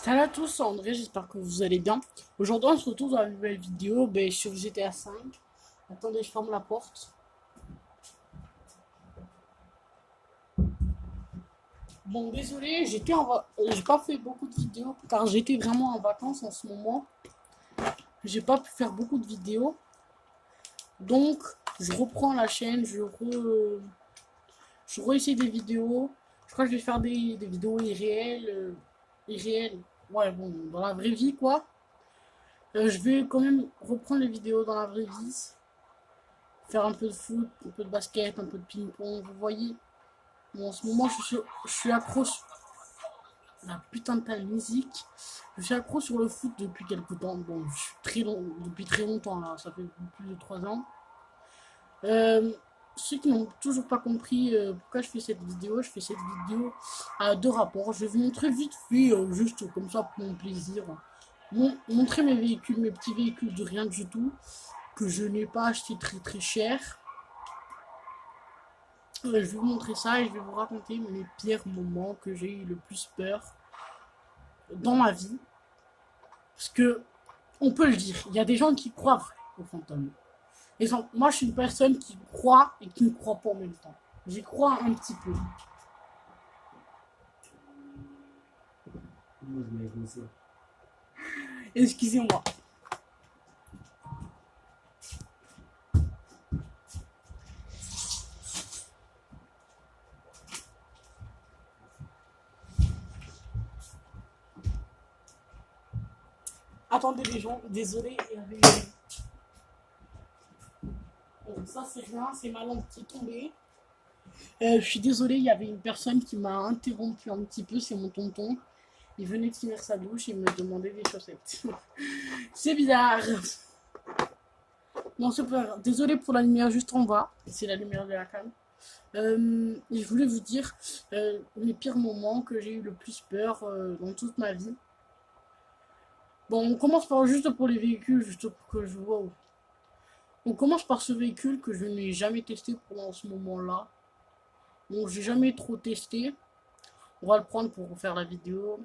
Salut à tous, c'est André, j'espère que vous allez bien. Aujourd'hui, on se retrouve dans une nouvelle vidéo sur GTA 5. Attendez, je ferme la porte. Bon, désolé, j'ai pas fait beaucoup de vidéos car j'étais vraiment en vacances en ce moment. J'ai pas pu faire beaucoup de vidéos. Donc, je reprends la chaîne, je réessaye des vidéos. Je crois que je vais faire des vidéos irréelles. Irréelles. Ouais, bon, dans la vraie vie, quoi. Je vais quand même reprendre les vidéos dans la vraie vie. Faire un peu de foot, un peu de basket, un peu de ping-pong, vous voyez. Bon, en ce moment, je suis accro sur la putain de ta musique. Je suis accro sur le foot depuis quelques temps. Bon, je suis depuis très longtemps là, ça fait plus de 3 ans. Euh, Ceux qui n'ont toujours pas compris pourquoi je fais cette vidéo, je fais cette vidéo à deux rapports. Je vais vous montrer vite fait, juste comme ça pour mon plaisir. Montrer mes véhicules, mes petits véhicules de rien du tout, que je n'ai pas acheté très très cher. Je vais vous montrer ça et je vais vous raconter mes pires moments que j'ai eu le plus peur dans ma vie. Parce que, on peut le dire, il y a des gens qui croient aux fantômes. Et moi, je suis une personne qui croit et qui ne croit pas en même temps. J'y crois un petit peu. Excusez-moi. Attendez les gens, désolé. Bon, ça c'est rien, c'est ma lampe qui est tombée. Je suis désolé, il y avait une personne qui m'a interrompu un petit peu, c'est mon tonton. Il venait de finir sa douche et me demandait des chaussettes. C'est bizarre. Non, c'est pas grave. Désolé pour la lumière juste en bas. C'est la lumière de la cam. Je voulais vous dire les pires moments que j'ai eu le plus peur dans toute ma vie. Bon, on commence par juste pour les véhicules, juste pour que je vois. On commence par ce véhicule que je n'ai jamais testé pendant ce moment-là. Bon, j'ai jamais trop testé. On va le prendre pour faire la vidéo.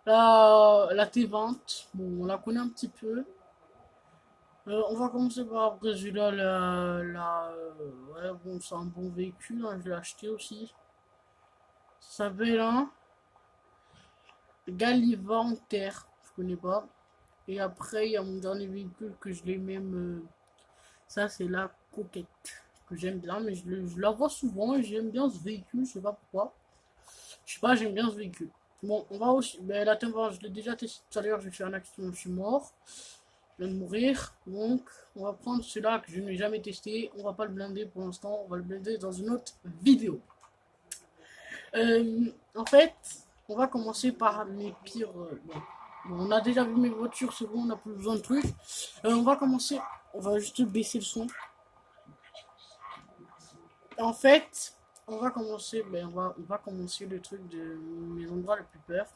La T20, bon, on la connaît un petit peu. On va commencer par celui-là. Ouais, bon, c'est un bon véhicule, hein, je l'ai acheté aussi. Ça s'appelle un Galivanter, je connais pas. Et après, il y a mon dernier véhicule que je l'ai même. Ça, c'est la Coquette, que j'aime bien, mais je la vois souvent et j'aime bien ce véhicule, je sais pas pourquoi. Je sais pas, j'aime bien ce véhicule. Bon, on va aussi. Ben, la Timber, je l'ai déjà testé tout à l'heure, j'ai fait un accident, je suis mort. Je viens de mourir. Donc, on va prendre celui-là que je n'ai jamais testé. On va pas le blinder pour l'instant. On va le blinder dans une autre vidéo. En fait, on va commencer par mes pires. Bon, on a déjà vu mes voitures, c'est bon, on n'a plus besoin de trucs. On va commencer. On va juste baisser le son. En fait, on va commencer. On va commencer le truc de mes endroits les plus peurs.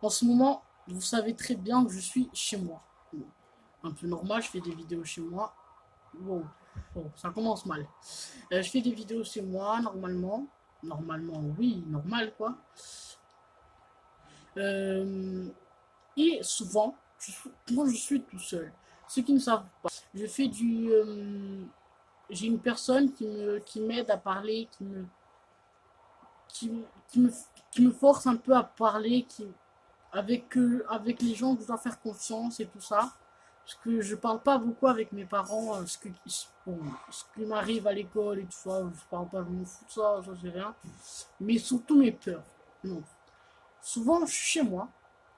En ce moment, vous savez très bien que je suis chez moi. Bon, un peu normal, je fais des vidéos chez moi. Wow. Bon, ça commence mal. Je fais des vidéos chez moi, normalement. Normalement, oui, normal, quoi. Euh, et souvent, quand je suis tout seul, ceux qui ne savent pas, je fais du... j'ai une personne qui m'aide à parler, qui, qui, me, qui me force un peu à parler, avec les gens que je dois faire confiance et tout ça. Parce que je parle pas beaucoup avec mes parents, bon, ce qui m'arrive à l'école et tout ça, je parle pas, je m'en fous de ça, ça c'est rien. Mais surtout mes peurs. Non. Souvent, je suis chez moi.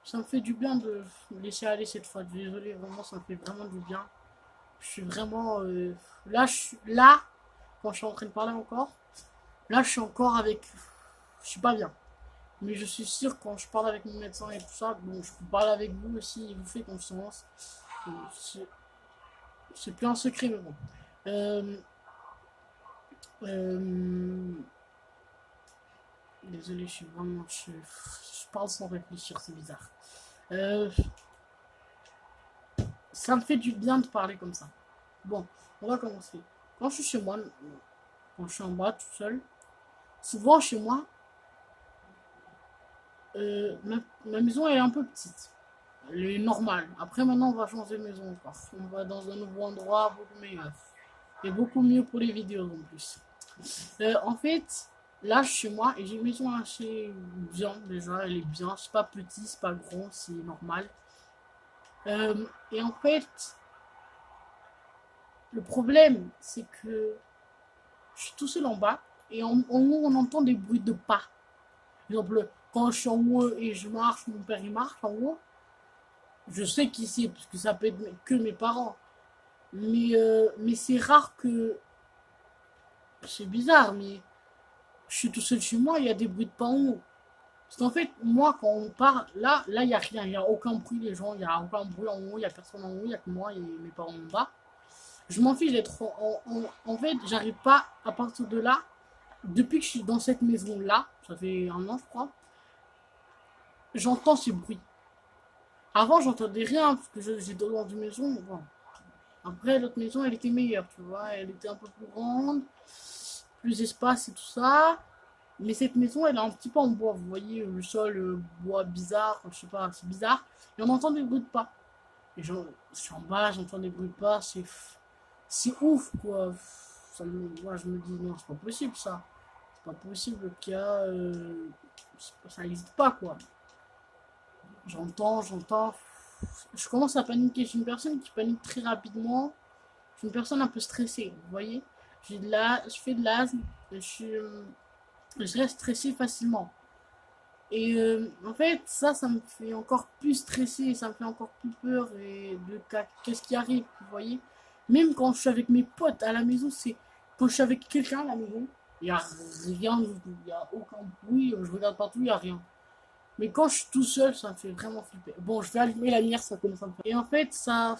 Ça me fait du bien de me laisser aller cette fois. Désolé, vraiment, ça me fait vraiment du bien. Je suis vraiment. Là, quand je suis en train de parler encore, là, je suis encore avec. Je suis pas bien. Mais je suis sûr, quand je parle avec mon médecin et tout ça, bon, je peux parler avec vous aussi, il vous fait confiance. C'est plus un secret, mais bon. Euh, euh, Désolé, je suis vraiment. Je parle sans réfléchir, c'est bizarre. Euh, Ça me fait du bien de parler comme ça. Bon, on va commencer. Quand je suis chez moi, quand je suis en bas tout seul, souvent chez moi, ma maison elle est un peu petite. Elle est normale. Après, maintenant, on va changer de maison encore. On va dans un nouveau endroit beaucoup meilleur. Et beaucoup mieux pour les vidéos en plus. En fait, là, je suis chez moi et j'ai une maison assez bien déjà. Elle est bien. C'est pas petit, c'est pas grand, c'est normal. Et en fait, le problème, c'est que je suis tout seul en bas et en haut, on entend des bruits de pas. Par exemple, quand je suis en haut et je marche, mon père il marche en haut. Je sais qui c'est, parce que ça peut être que mes parents. Mais c'est rare que. C'est bizarre, mais je suis tout seul chez moi, il y a des bruits de pas en haut. Parce qu'en fait, moi, quand on part, là, il n'y a rien, il n'y a aucun bruit, les gens, il n'y a aucun bruit en haut, il n'y a personne en haut, il n'y a que moi et mes parents en bas. Je m'en fiche d'être en fait, j'arrive pas à partir de là. Depuis que je suis dans cette maison-là, ça fait un an, je crois, j'entends ces bruits. Avant, j'entendais rien, parce que j'étais dans une maison. Bon. Après, l'autre maison, elle était meilleure, tu vois. Elle était un peu plus grande, plus d'espace et tout ça. Mais cette maison, elle est un petit peu en bois. Vous voyez, le sol, bois bizarre, je sais pas, c'est bizarre. Et on entend des bruits de pas. Et je suis en bas, j'entends des bruits de pas, c'est ouf, quoi. Moi, je me dis, non, c'est pas possible, ça. C'est pas possible qu'il y a. Ça n'existe pas, quoi. J'entends. Je commence à paniquer. Je suis une personne qui panique très rapidement. Je suis une personne un peu stressée, vous voyez. Je fais de l'asthme. Je reste stressée facilement. Et en fait, ça me fait encore plus stresser, ça me fait encore plus peur et de qu'est-ce qui arrive, vous voyez. Même quand je suis avec mes potes à la maison, c'est quand je suis avec quelqu'un à la maison, il n'y a rien, il n'y a aucun bruit, je regarde partout, il n'y a rien. Mais quand je suis tout seul, ça me fait vraiment flipper. Bon, je vais allumer la lumière, ça commence à me faire. Et en fait, ça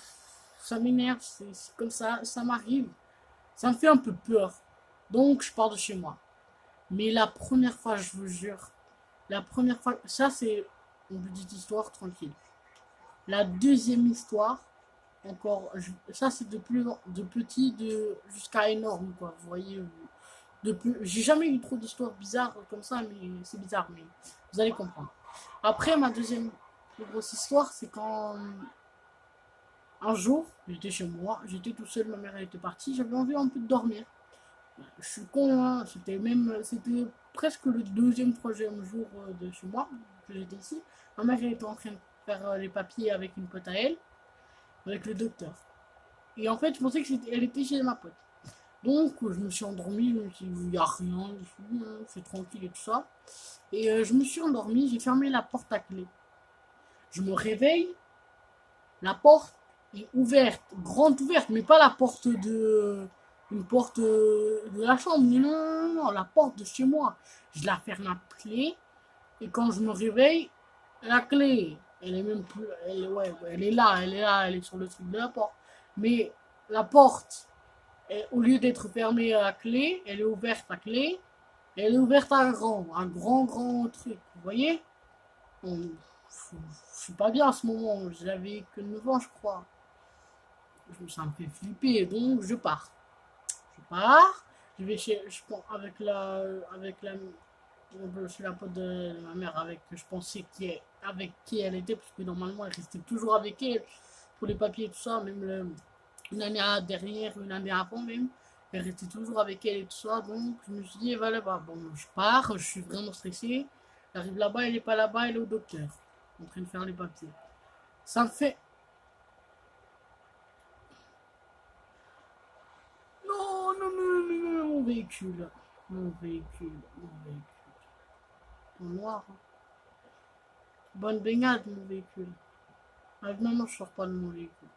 m'énerve, c'est comme ça m'arrive. Ça me fait un peu peur. Donc, je pars de chez moi. Mais la première fois, je vous jure, la première fois, ça c'est une petite histoire tranquille. La deuxième histoire, encore, ça c'est de petit jusqu'à énorme, quoi. Vous voyez, j'ai jamais eu trop d'histoires bizarres comme ça, mais c'est bizarre, mais vous allez comprendre. Après, ma deuxième plus grosse histoire, c'est quand un jour, j'étais chez moi, j'étais tout seul, ma mère elle était partie, j'avais envie un peu de dormir. Je suis con, hein, c'était presque le deuxième, troisième jour de chez moi que j'étais ici. Ma mère elle était en train de faire les papiers avec une pote à elle, avec le docteur. Et en fait, je pensais qu'elle était chez ma pote. Donc, je me suis endormi, je me suis dit, il n'y a rien ici, hein, c'est tranquille et tout ça. Et je me suis endormi, j'ai fermé la porte à clé. Je me réveille, la porte est ouverte, grande ouverte, mais pas la porte une porte de la chambre. Non, non, non, non, la porte de chez moi. Je la ferme à clé et quand je me réveille, la clé, elle est même plus, ouais, elle est sur le truc de la porte. Mais la porte, au lieu d'être fermée à clé, elle est ouverte à clé. Elle est ouverte à un grand truc. Vous voyez? On- je suis pas bien à ce moment. J'avais que 9 ans, je crois. Ça me fait flipper, donc je pars. Je pars, je vais je prends avec chez la pote de ma mère avec je pensais avec qui elle était, parce que normalement elle restait toujours avec elle pour les papiers et tout ça, même une année derrière, une année avant même. Elle restait toujours avec elle et tout ça, donc je me suis dit, voilà, bah, bon, je pars, je suis vraiment stressé. J'arrive là-bas, elle est pas là-bas, elle est au docteur, en train de faire les papiers. Ça me fait, non, non, non, non, non, non, mon véhicule. Mon véhicule. En noir. Hein. Bonne baignade, mon véhicule. Avec ma mère, je sors pas de mon véhicule.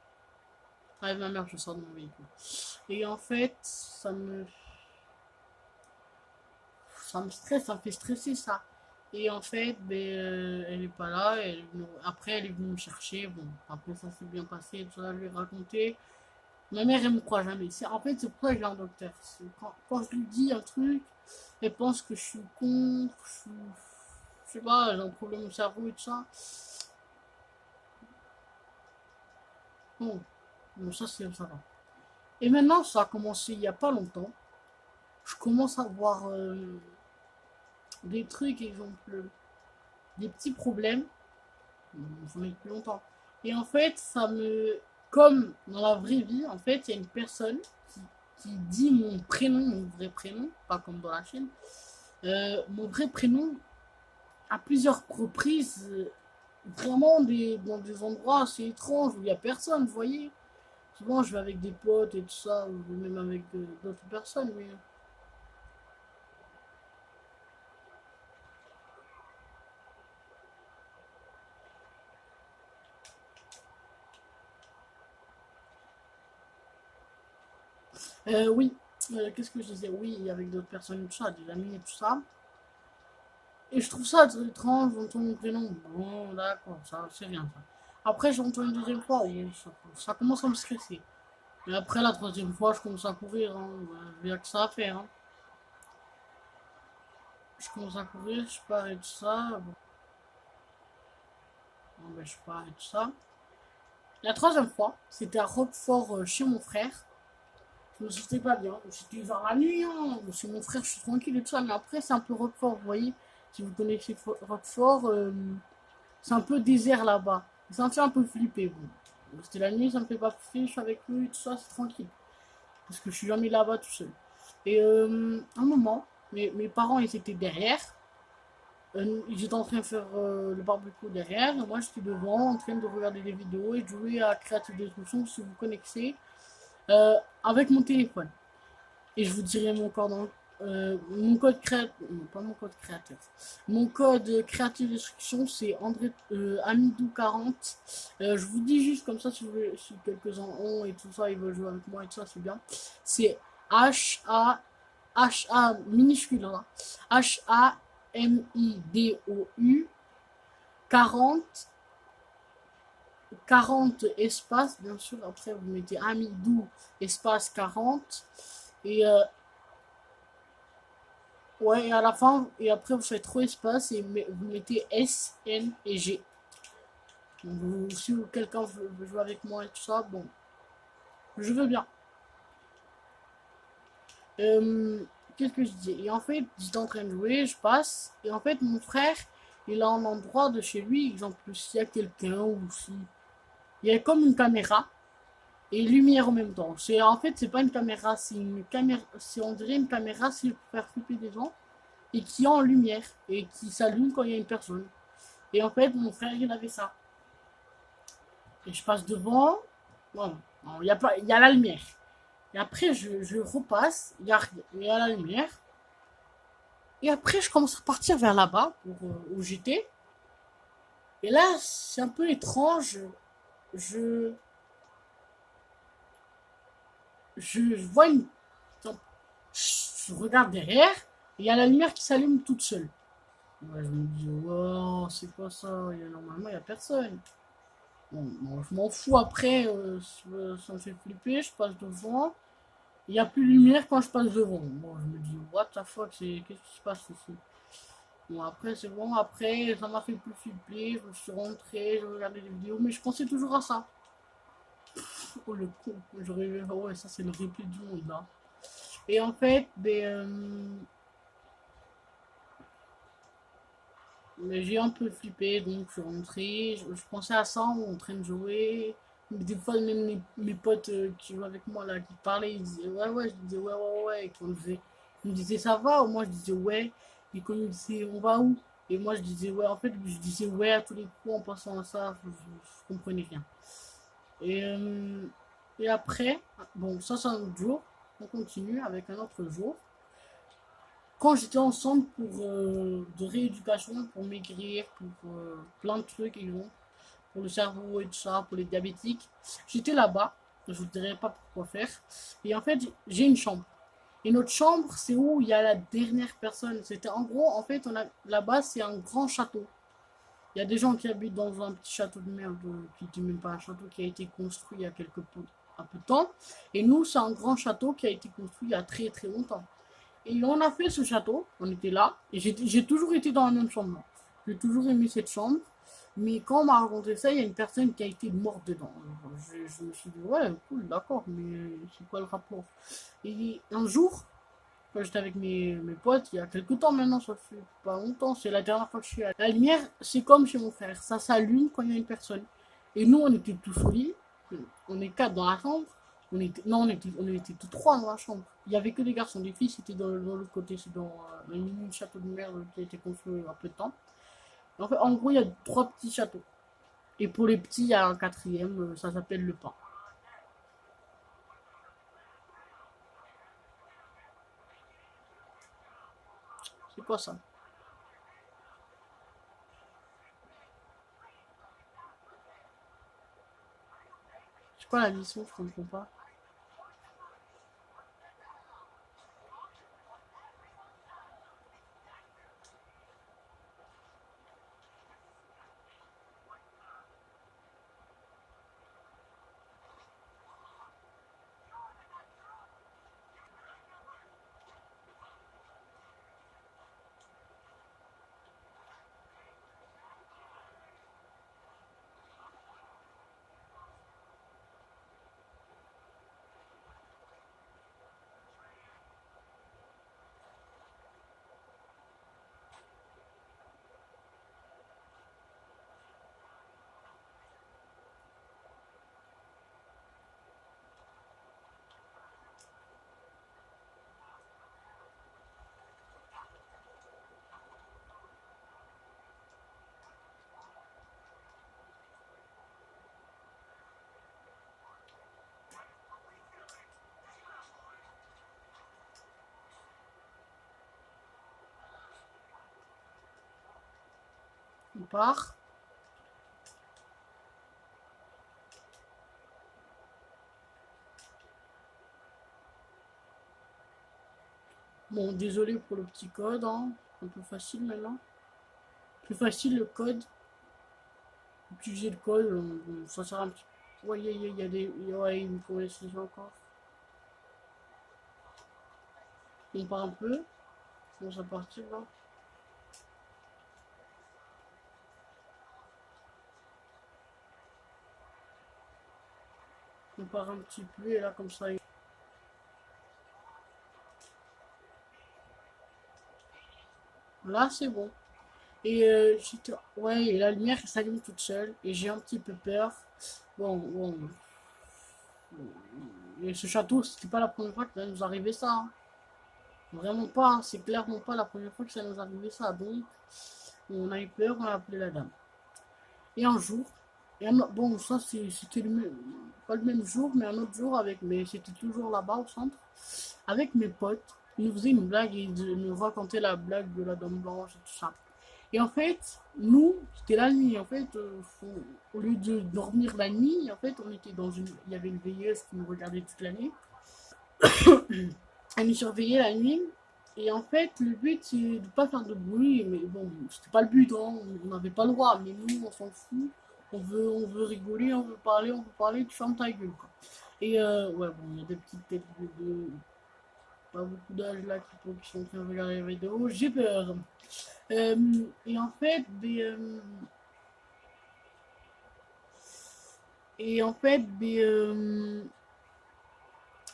Avec ma mère, je sors de mon véhicule. Et en fait, ça me stresse, ça me fait stresser ça. Et en fait, ben, elle est pas là. Après, elle est venue me chercher. Bon, après, ça s'est bien passé. Tout ça, je lui ai raconté. Ma mère, elle me croit jamais. En fait, c'est pourquoi je vais en docteur. Quand je lui dis un truc, elle pense que je suis con, je sais pas, j'ai un problème au cerveau et tout ça. Bon, bon ça va. Et maintenant, ça a commencé il y a pas longtemps. Je commence à voir des trucs, exemple, des petits problèmes. J'en ai depuis longtemps. Et en fait, comme dans la vraie vie, en fait, il y a une personne qui, qui dit mon prénom, mon vrai prénom, pas comme dans la chaîne, mon vrai prénom à plusieurs reprises, vraiment dans des endroits assez étranges où il n'y a personne, vous voyez. Souvent, je vais avec des potes et tout ça, ou même avec d'autres personnes, mais oui. Qu'est-ce que je disais? Oui, avec d'autres personnes et tout ça, des amis et tout ça. Et je trouve ça très étrange, j'entends mon prénom. Bon, d'accord, ça, c'est rien ça. Après, j'entends une deuxième fois, et ça commence à me stresser. Et après, la troisième fois, je commence à courir, hein. Il n'y a que ça à faire, hein. Je commence à courir, je pars et tout ça. Bon, ben, je pars et tout ça. La troisième fois, c'était à Roquefort chez mon frère. Je me sentais pas bien. C'était vers la nuit, hein. Chez mon frère, je suis tranquille et tout ça. Mais après, c'est un peu Roquefort, vous voyez. Si vous connaissez Roquefort, c'est un peu désert là-bas. Ça me fait un peu flipper. Bon. C'était la nuit, ça me fait pas flipper. Je suis avec lui et tout ça, c'est tranquille. Parce que je suis jamais là-bas tout seul. Et un moment, mes parents, ils étaient derrière. Ils étaient en train de faire le barbecue derrière. Et moi, j'étais devant, en train de regarder des vidéos et de jouer à Creative Destruction, si vous connaissez, avec mon téléphone. Et je vous dirai mon code créateur, non, pas mon code créateur. Mon code créative destruction, c'est André Amidou 40. Je vous dis juste comme ça si quelques-uns ont et tout ça, ils veulent jouer avec moi et tout ça, c'est bien. C'est H A minuscule, hein. HAMIDOU 40 40 espace, bien sûr. Après, vous mettez Amidou espace 40. Et ouais, et à la fin, et après, vous faites 3 espaces et vous mettez S, N et G. Donc, si quelqu'un veut jouer avec moi et tout ça, bon, je veux bien. Qu'est-ce que je dis? Et en fait, j'étais en train de jouer, je passe, et en fait, mon frère, il a un endroit de chez lui, exemple, s'il y a quelqu'un ou si. Il y a comme une caméra et lumière en même temps. En fait, c'est pas une caméra, c'est une caméra, on dirait une caméra, c'est pour faire flipper des gens, et qui est en lumière, et qui s'allume quand il y a une personne. Et en fait, mon frère, il avait ça. Et je passe devant, non, il y a pas, il y a la lumière. Et après, je repasse, il y a la lumière. Et après, je commence à partir vers là-bas, où j'étais. Et là, c'est un peu étrange. Je, je vois une. Je regarde derrière, et il y a la lumière qui s'allume toute seule. Moi, je me dis, wow, c'est quoi ça? Normalement, il n'y a personne. Bon, je m'en fous après, ça me fait flipper, je passe devant. Il n'y a plus de lumière quand je passe devant. Bon, je me dis, what the fuck, qu'est-ce qui se passe ici? Bon, après, c'est bon, après, ça m'a fait plus flipper, je suis rentré, j'ai regardé des vidéos, mais je pensais toujours à ça. Oh le con, j'aurais, ouais, ça c'est le replay du monde là. Et en fait, mais j'ai un peu flippé, donc je suis rentré, je pensais à ça en train de jouer. Des fois, même mes potes qui jouent avec moi là, qui parlaient, ils disaient ouais, ouais, je disais ouais, ouais, ouais. Et quand ils me disaient ça va, ou moi je disais ouais. Et quand ils me disaient on va où? Et moi je disais ouais, en fait, je disais ouais à tous les coups en pensant à ça, je comprenais rien. Et, euh, et après, bon, ça c'est un autre jour, on continue avec un autre jour. Quand j'étais ensemble de rééducation, pour maigrir, pour plein de trucs, pour le cerveau et tout ça, pour les diabétiques, j'étais là-bas, je vous dirais pas pourquoi faire. Et en fait, j'ai une chambre. Et notre chambre, c'est où il y a la dernière personne. C'était en gros, en fait, là-bas, c'est un grand château. Il y a des gens qui habitent dans un petit château de merde, qui n'était même pas un château, qui a été construit il y a un peu de temps. Et nous, c'est un grand château qui a été construit il y a très très longtemps. Et on a fait ce château, on était là, et j'ai toujours été dans la même chambre. J'ai toujours aimé cette chambre, mais quand on m'a raconté ça, il y a une personne qui a été morte dedans. Je me suis dit, ouais, cool, d'accord, mais c'est quoi le rapport? Et un jour, Quand j'étais avec mes potes, il y a quelques temps maintenant, ça fait pas longtemps, c'est la dernière fois que je suis allé. La lumière, c'est comme chez mon frère, ça s'allume quand il y a une personne. Et nous, on était tous au lit, on est quatre dans la chambre, on était tous trois dans la chambre. Il y avait que des garçons, des filles, c'était dans l'autre côté, c'est dans le mini château de merde qui a été construit il y a un peu de temps. En fait, en gros, il y a trois petits châteaux. Et pour les petits, il y a un quatrième, ça s'appelle le pain. C'est quoi ça? C'est quoi la mission? Je comprends pas. On part. Bon, désolé pour le petit code, hein. Un peu facile maintenant. Plus facile le code. Utiliser le code, bon, ça sert un petit peu. Ouais, il y a des. Ouais, il me connaissent encore. On part un peu. Bon, ça partir là. On part un petit peu et là, comme ça. Là, c'est bon. Et ouais, et la lumière s'allume toute seule. Et j'ai un petit peu peur. Bon. Et ce château, c'était pas la première fois que ça nous arrivait ça, hein. Vraiment pas, hein. C'est clairement pas la première fois que ça nous arrivait ça. Donc, on a eu peur, on a appelé la dame. Et un jour, bon, ça c'était pas le même jour, mais un autre jour mais c'était toujours là-bas au centre, avec mes potes. Ils nous faisaient une blague et ils nous racontaient la blague de la dame blanche et tout ça. Et en fait, nous, c'était la nuit. En fait, au lieu de dormir la nuit, en fait, il y avait une veilleuse qui nous regardait toute la nuit. Elle nous surveillait la nuit. Et en fait, le but, c'est de pas faire de bruit. Mais bon, c'était pas le but, hein. On n'avait pas le droit. Mais nous, on s'en fout. On veut rigoler, on veut parler, tu fermes ta gueule, quoi. Et ouais, bon, il y a des petites têtes pas beaucoup d'âge là qui sont en train de regarder la vidéo. J'ai peur. Euh, et en fait,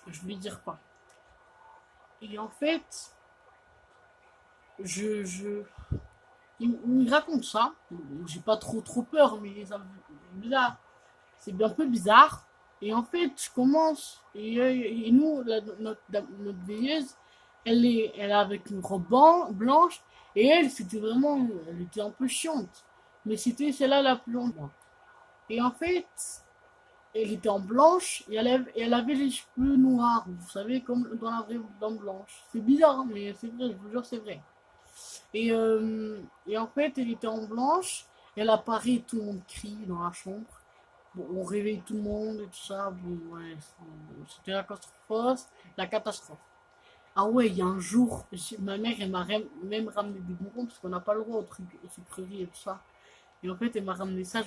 je vais dire quoi. Et en fait, je, il me raconte ça. J'ai pas trop peur, mais ça, là, c'est un peu bizarre. Et en fait, je commence. Et nous, notre veilleuse, elle est avec une robe blanche. Et elle, c'était vraiment. Elle était un peu chiante. Mais c'était celle-là la plus longue. Et en fait, elle était en blanche et elle avait les cheveux noirs. Vous savez, comme dans la vraie dame blanche. C'est bizarre, hein, mais c'est vrai, je vous jure, c'est vrai. Et en fait, elle était en blanche. Elle apparaît, tout le monde crie dans la chambre. Bon, on réveille tout le monde et tout ça. Bon, ouais, c'était la catastrophe. La catastrophe. Ah ouais, il y a un jour, ma mère, elle m'a même ramené des bonbons parce qu'on n'a pas le droit aux trucs, aux sucreries et tout ça. Et en fait, elle m'a ramené ça.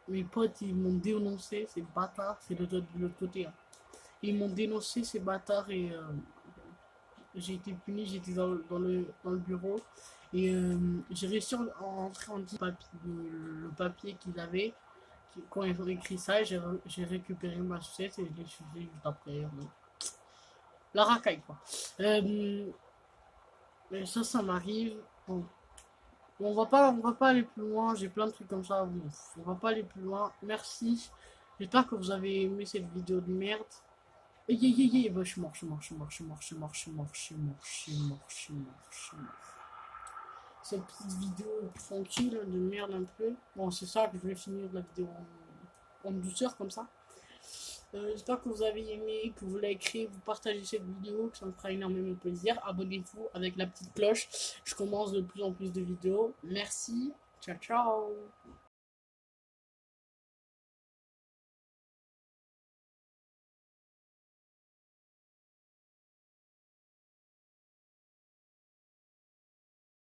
Mes potes, ils m'ont dénoncé, ces bâtards. C'est de l'autre côté, hein. Ils m'ont dénoncé, ces bâtards, et j'ai été puni. J'étais dans le bureau. Et j'ai réussi à rentrer en 10 le papier qu'ils avaient. Quand ils ont écrit ça, j'ai récupéré ma sucette et je l'ai suivi juste après. La racaille, quoi. Euh, Mais ça m'arrive. Bon. Bon, on va pas aller plus loin. J'ai plein de trucs comme ça. Bon, on va pas aller plus loin. Merci. J'espère que vous avez aimé cette vidéo de merde. Bah, je suis mort, je suis mort, je suis mort, je suis mort, je suis mort, je suis mort, je suis mort, je suis mort, je suis mort, je suis mort. Cette petite vidéo tranquille de merde un peu. Bon, c'est ça que je vais finir la vidéo en douceur comme ça. J'espère que vous avez aimé, que vous l'avez vous partagez cette vidéo, que ça me fera énormément plaisir. Abonnez-vous avec la petite cloche. Je commence de plus en plus de vidéos. Merci. Ciao, ciao.